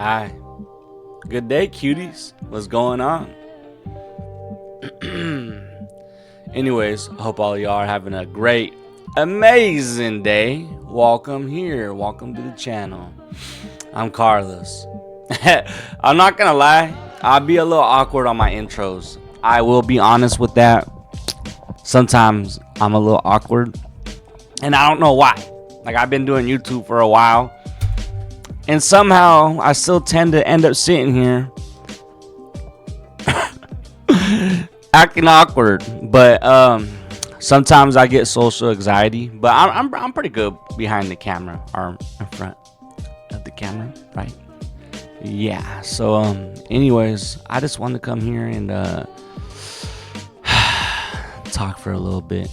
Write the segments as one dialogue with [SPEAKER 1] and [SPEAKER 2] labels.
[SPEAKER 1] Hi. Good day, cuties. What's going on? Anyways, I hope all y'all are having a great, amazing day. Welcome here. Welcome to the channel. I'm Carlos. I'm not gonna lie, I'll be a little awkward on my intros. I will be honest with that. Sometimes I'm a little awkward, and I don't know why. Like, I've been doing YouTube for a while, and somehow I still tend to end up sitting here acting awkward. But sometimes I get social anxiety. But I'm pretty good behind the camera or in front of the camera, right? Yeah. So anyways, I just wanted to come here and talk for a little bit.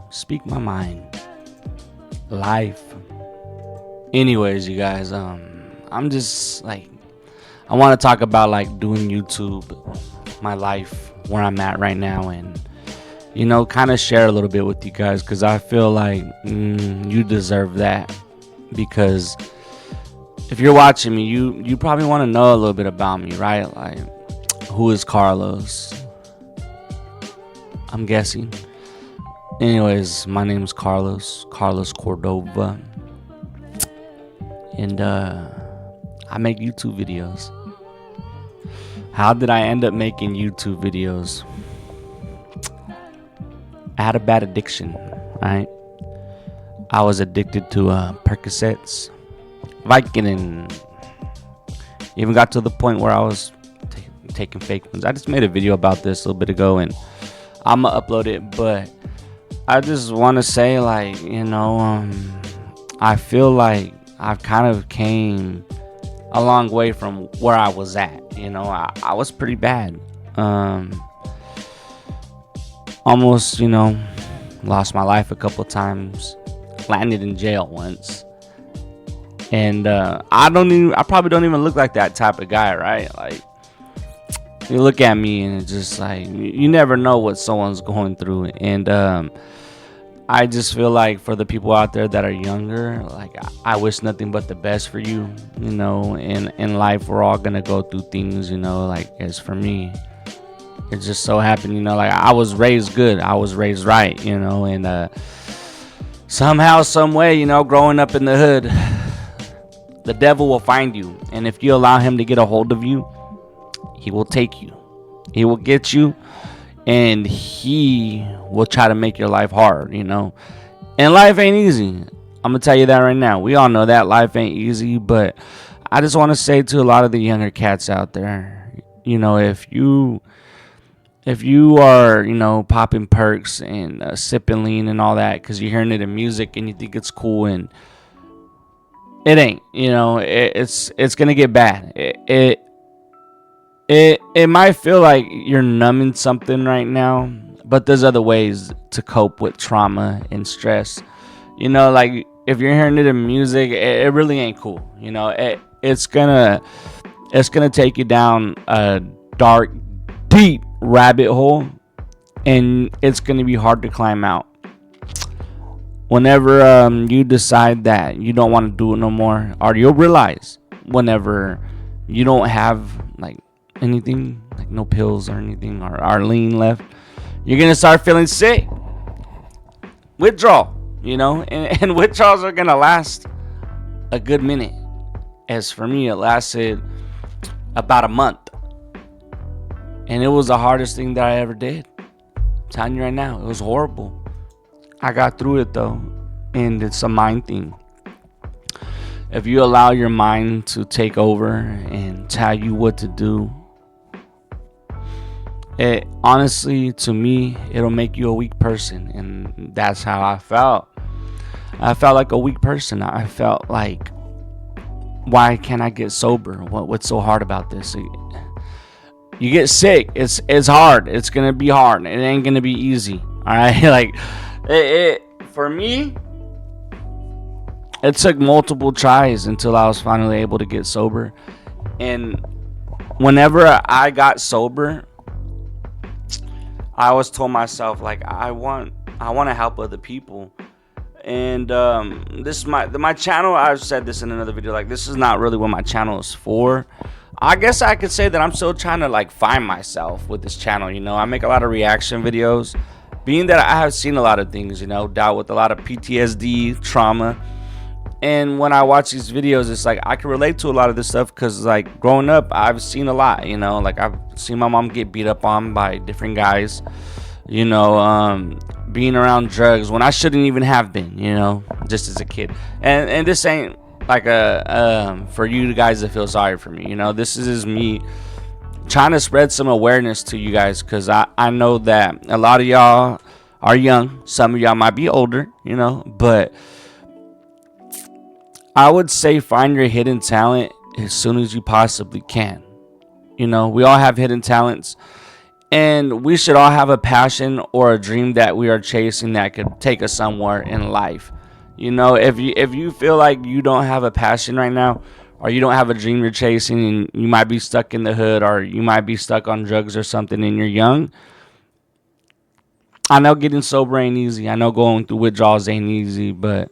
[SPEAKER 1] Speak my mind. Life. Anyways, you guys, I'm just like, I want to talk about like doing YouTube, my life, where I'm at right now, and kind of share a little bit with you guys, because I feel like you deserve that. Because if you're watching me, you probably want to know a little bit about me, right? Like, who is Carlos? I'm guessing. Anyways, my name is Carlos Cordova, and I make YouTube videos. How did I end up making YouTube videos? I had a bad addiction, right? I was addicted to Percocets, Vicodin. Even got to the point where I was taking fake ones. I just made a video about this a little bit ago, and I'm gonna upload it. But I just want to say, like, I feel like I've kind of came a long way from where I was at. I was pretty bad. Almost, lost my life a couple times. Landed in jail once. And I probably don't even look like that type of guy, right? Like, you look at me and it's just like, you never know what someone's going through. And I just feel like for the people out there that are younger, like, I wish nothing but the best for you. In life, we're all gonna go through things. Like, as for me, it just so happened, like, I was raised good, I was raised right, and somehow, some way, growing up in the hood, the devil will find you, and if you allow him to get a hold of you, he will take you, he will get you, and he will try to make your life hard. And life ain't easy. I'm gonna tell you that right now. We all know that life ain't easy. But I just want to say to a lot of the younger cats out there, if you are popping perks and sipping lean and all that because you're hearing it in music and you think it's cool, and it ain't. It's gonna get bad. It might feel like you're numbing something right now, but there's other ways to cope with trauma and stress. Like, if you're hearing it in music, it really ain't cool. It's gonna take you down a dark, deep rabbit hole, and it's gonna be hard to climb out. Whenever you decide that you don't want to do it no more, or you'll realize whenever you don't have like anything, like no pills or anything, or lean left, you're gonna start feeling sick. Withdrawal, and withdrawals are gonna last a good minute. As for me, it lasted about a month, and it was the hardest thing that I ever did. I'm telling you right now, it was horrible. I got through it though, and it's a mind thing. If you allow your mind to take over and tell you what to do, it honestly, to me, it'll make you a weak person. And that's how I felt. I felt like a weak person. I felt like, why can't I get sober? What's so hard about this? You get sick, it's hard. It's gonna be hard. It ain't gonna be easy. All right. Like, for me, it took multiple tries until I was finally able to get sober. And whenever I got sober, I always told myself, like, I want to help other people. And this is my channel. I've said this in another video, like, this is not really what my channel is for. I guess I could say that I'm still trying to like find myself with this channel. I make a lot of reaction videos, being that I have seen a lot of things, dealt with a lot of PTSD, trauma. And when I watch these videos, it's like I can relate to a lot of this stuff, because like growing up, I've seen a lot. Like I've seen my mom get beat up on by different guys, being around drugs when I shouldn't even have been, just as a kid. And this ain't like for you guys to feel sorry for me. This is me trying to spread some awareness to you guys, because I know that a lot of y'all are young. Some of y'all might be older, but I would say find your hidden talent as soon as you possibly can. We all have hidden talents, and we should all have a passion or a dream that we are chasing that could take us somewhere in life. If you feel like you don't have a passion right now, or you don't have a dream you're chasing, and you might be stuck in the hood, or you might be stuck on drugs or something, and you're young, I know getting sober ain't easy. I know going through withdrawals ain't easy, but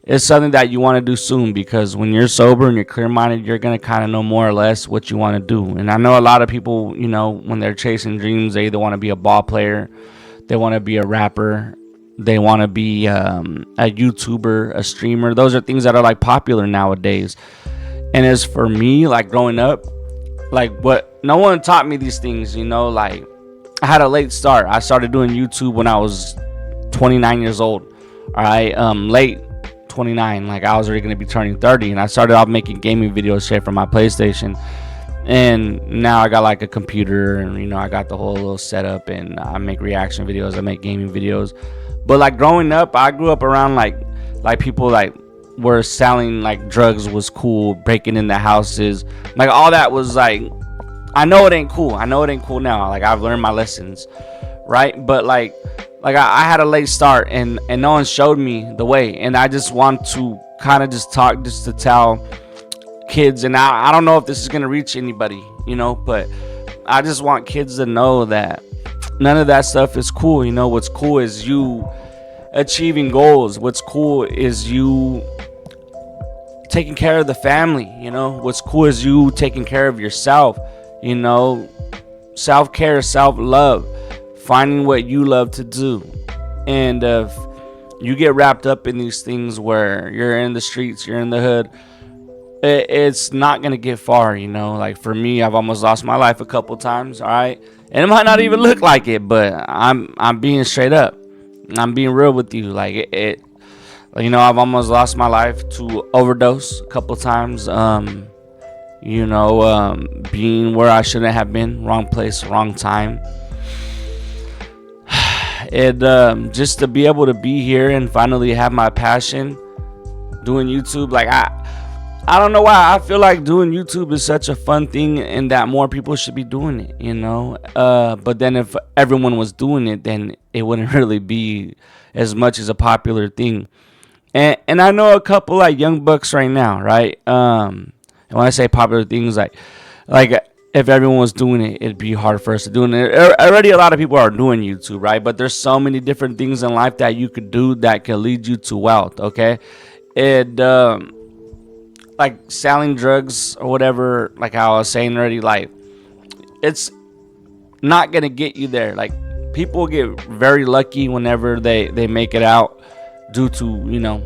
[SPEAKER 1] it's something that you want to do soon, because when you're sober and you're clear-minded, you're going to kind of know more or less what you want to do. And I know a lot of people, when they're chasing dreams, they either want to be a ball player, they want to be a rapper, they want to be a YouTuber, a streamer. Those are things that are like popular nowadays. And as for me, like growing up, like what no one taught me these things, like I had a late start. I started doing YouTube when I was 29 years old. All right, late 29, like I was already going to be turning 30, and I started off making gaming videos straight from my PlayStation. And now I got like a computer, and I got the whole little setup, and I make reaction videos, I make gaming videos. But like growing up, I grew up around like people like were selling like drugs was cool, breaking into houses, like all that was like, I know it ain't cool. I know it ain't cool now. Like I've learned my lessons, right? But like I had a late start, and no one showed me the way. And I just want to kind of just talk, just to tell kids, and I don't know if this is gonna reach anybody, but I just want kids to know that none of that stuff is cool. What's cool is you achieving goals. What's cool is you taking care of the family. What's cool is you taking care of yourself. Self-care, self-love, finding what you love to do. And if you get wrapped up in these things where you're in the streets, you're in the hood, it's not gonna get far. Like for me, I've almost lost my life a couple times. All right, and it might not even look like it, but I'm being straight up. I'm being real with you. Like I've almost lost my life to overdose a couple times. Being where I shouldn't have been, wrong place, wrong time. And just to be able to be here and finally have my passion doing YouTube, like I don't know why I feel like doing YouTube is such a fun thing, and that more people should be doing it, but then if everyone was doing it, then it wouldn't really be as much as a popular thing. And I know a couple like young bucks right now, right? And when I say popular things, like if everyone was doing it, it'd be hard for us to do it. Already a lot of people are doing YouTube, right? But there's so many different things in life that you could do that can lead you to wealth, okay? And like selling drugs or whatever, like how I was saying already, like it's not gonna get you there. Like people get very lucky whenever they make it out due to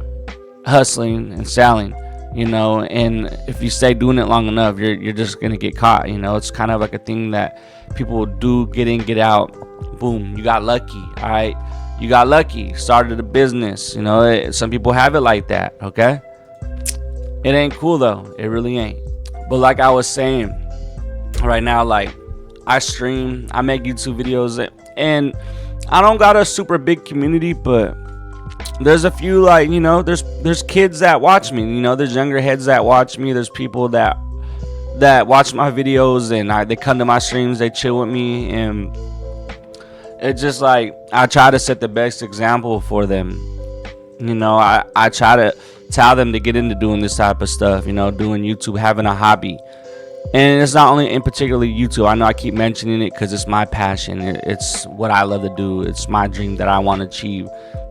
[SPEAKER 1] hustling and selling, and if you stay doing it long enough, you're just gonna get caught. It's kind of like a thing that people do, get in, get out. Boom, you got lucky. All right, you got lucky, started a business. Some people have it like that. Okay, it ain't cool though, it really ain't. But like I was saying, right now, like I stream, I make YouTube videos, and I don't got a super big community, but there's a few, like, there's kids that watch me, there's younger heads that watch me, there's people that watch my videos, and they come to my streams, they chill with me, and it's just like I try to set the best example for them. I try to tell them to get into doing this type of stuff, doing YouTube, having a hobby. And it's not only in particularly YouTube. I know I keep mentioning it because it's my passion. It's what I love to do. It's my dream that I want to achieve.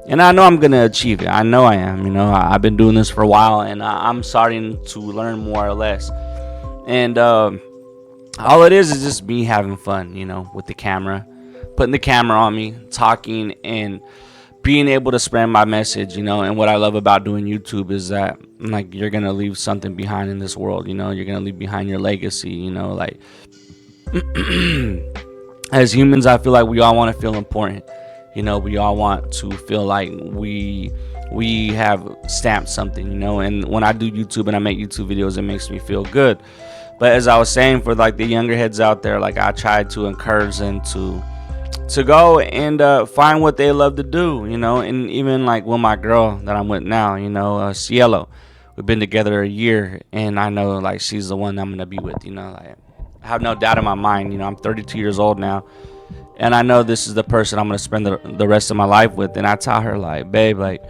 [SPEAKER 1] And I know I'm gonna achieve it. I know I am. I've been doing this for a while, and I'm starting to learn more or less. And all it is just me having fun, with the camera, putting the camera on me, talking, and being able to spread my message. And what I love about doing YouTube is that, like, you're gonna leave something behind in this world. You're gonna leave behind your legacy. Like, as humans, I feel like we all want to feel important. We all want to feel like we have stamped something. And when I do YouTube and I make YouTube videos, it makes me feel good. But as I was saying, for like the younger heads out there, like, I try to encourage them to go and find what they love to do. And even like with my girl that I'm with now, Cielo, we've been together a year, and I know, like, she's the one I'm gonna be with. Like, I have no doubt in my mind. I'm 32 years old now, and I know this is the person I'm gonna spend the rest of my life with. And I tell her, like, babe, like,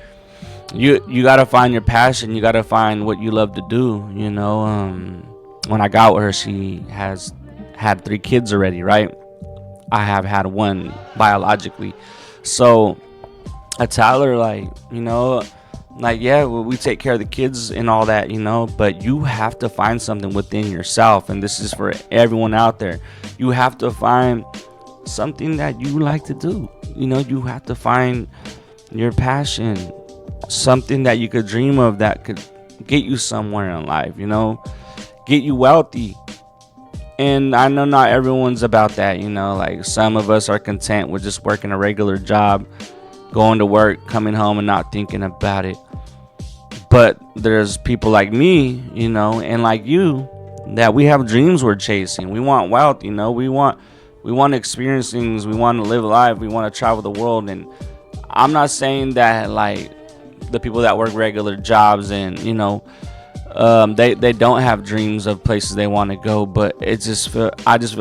[SPEAKER 1] you gotta find your passion. You gotta find what you love to do. When I got with her, she has had 3 kids already, right? I have had 1 biologically. So I tell her, like, yeah, we take care of the kids and all that, but you have to find something within yourself. And this is for everyone out there. You have to find something that you like to do. You have to find your passion, something that you could dream of that could get you somewhere in life, get you wealthy. And I know not everyone's about that. Like, some of us are content with just working a regular job, going to work, coming home, and not thinking about it. But there's people like me, and like you, that we have dreams we're chasing. We want wealth. We want to experience things. We want to live life. We want to travel the world. And I'm not saying that, like, the people that work regular jobs and they don't have dreams of places they want to go, but I just feel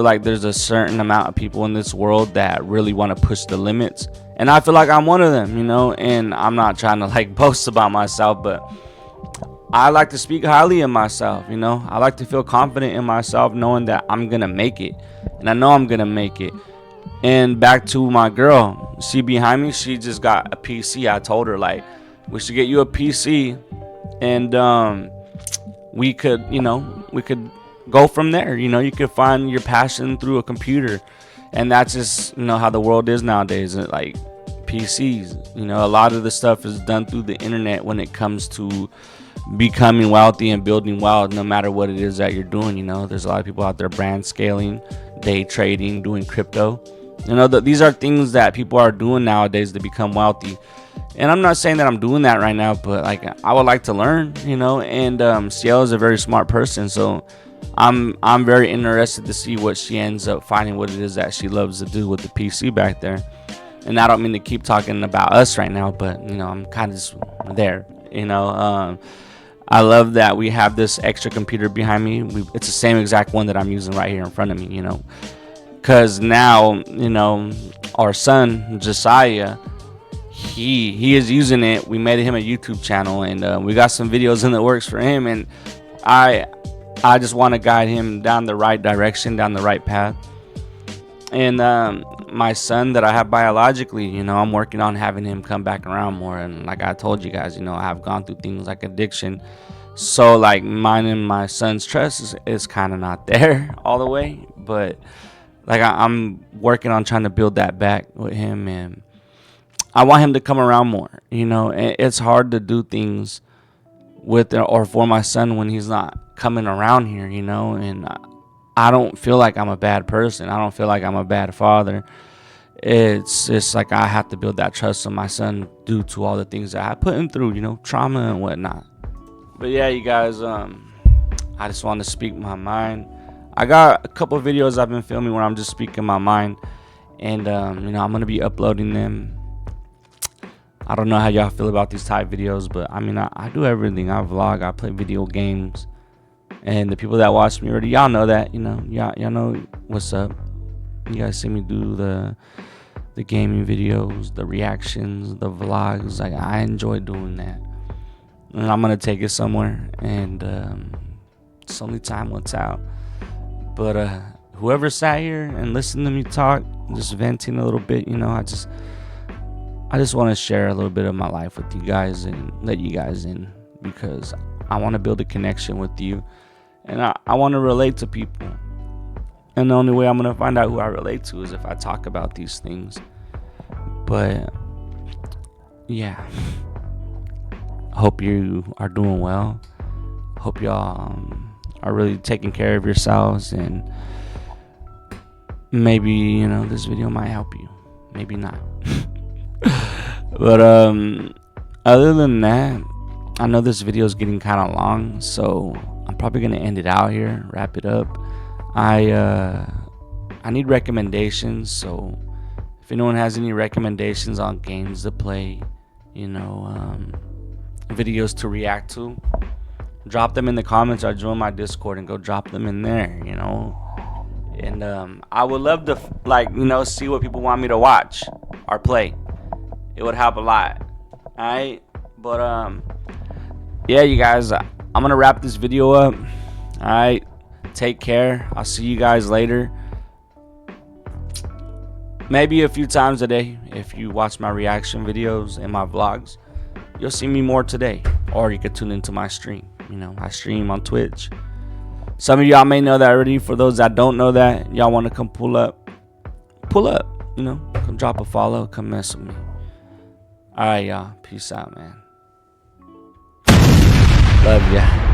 [SPEAKER 1] like there's a certain amount of people in this world that really want to push the limits, and I feel like I'm one of them. And I'm not trying to, like, boast about myself, but I like to speak highly of myself. I like to feel confident in myself, knowing that I'm gonna make it, and I know I'm gonna make it. And back to my girl, she behind me, she just got a PC. I told her, like, we should get you a PC, and we could go from there. You could find your passion through a computer, and that's just how the world is nowadays. Like, PCs, a lot of the stuff is done through the internet when it comes to becoming wealthy and building wealth, no matter what it is that you're doing. There's a lot of people out there brand scaling, day trading, doing crypto. These are things that people are doing nowadays to become wealthy. And I'm not saying that I'm doing that right now, but, like, I would like to learn, and Cielo is a very smart person, so I'm very interested to see what she ends up finding, what it is that she loves to do with the PC back there. And I don't mean to keep talking about us right now, but I'm kind of just there. I love that we have this extra computer behind me. It's the same exact one that I'm using right here in front of me. Because now, our son Josiah, he is using it. We made him a YouTube channel, and we got some videos in the works for him, and I just want to guide him down the right direction, down the right path. And my son that I have biologically, I'm working on having him come back around more. And like I told you guys, I have gone through things like addiction, so, like, mine and my son's trust is kind of not there all the way, but, like, I'm working on trying to build that back with him, and I want him to come around more. It's hard to do things with or for my son when he's not coming around here, and I don't feel like I'm a bad person. I don't feel like I'm a bad father. It's just like I have to build that trust in my son due to all the things that I put him through, trauma and whatnot. But yeah, you guys, I just want to speak my mind. I got a couple of videos I've been filming where I'm just speaking my mind, and I'm gonna be uploading them. I don't know how y'all feel about these type videos, but I do everything. I vlog, I play video games, and the people that watch me already, y'all know that. Y'all know what's up. You guys see me do the gaming videos, the reactions, the vlogs. Like, I enjoy doing that, and I'm gonna take it somewhere, and it's only time will tell. But whoever sat here and listened to me talk, just venting a little bit, I just want to share a little bit of my life with you guys and let you guys in, because I want to build a connection with you, and I want to relate to people. And the only way I'm going to find out who I relate to is if I talk about these things. But yeah, hope you are doing well. Hope y'all are really taking care of yourselves, and maybe, you know, this video might help you, maybe not. But other than that, I know this video is getting kind of long, so I'm probably gonna end it out here, wrap it up. I need recommendations, so if anyone has any recommendations on games to play, you know, videos to react to, drop them in the comments, or join my Discord and go drop them in there, you know. And I would love to, like, you know, see what people want me to watch or play. It would help a lot. Alright, but yeah, you guys, I'm gonna wrap this video up. Alright, take care. I'll see you guys later. Maybe a few times a day. If you watch my reaction videos and my vlogs, you'll see me more today. Or you could tune into my stream. You know, I stream on Twitch. Some of y'all may know that already. For those that don't know that, y'all want to come pull up, you know, come drop a follow, come mess with me. All right, y'all, peace out, man. Love ya.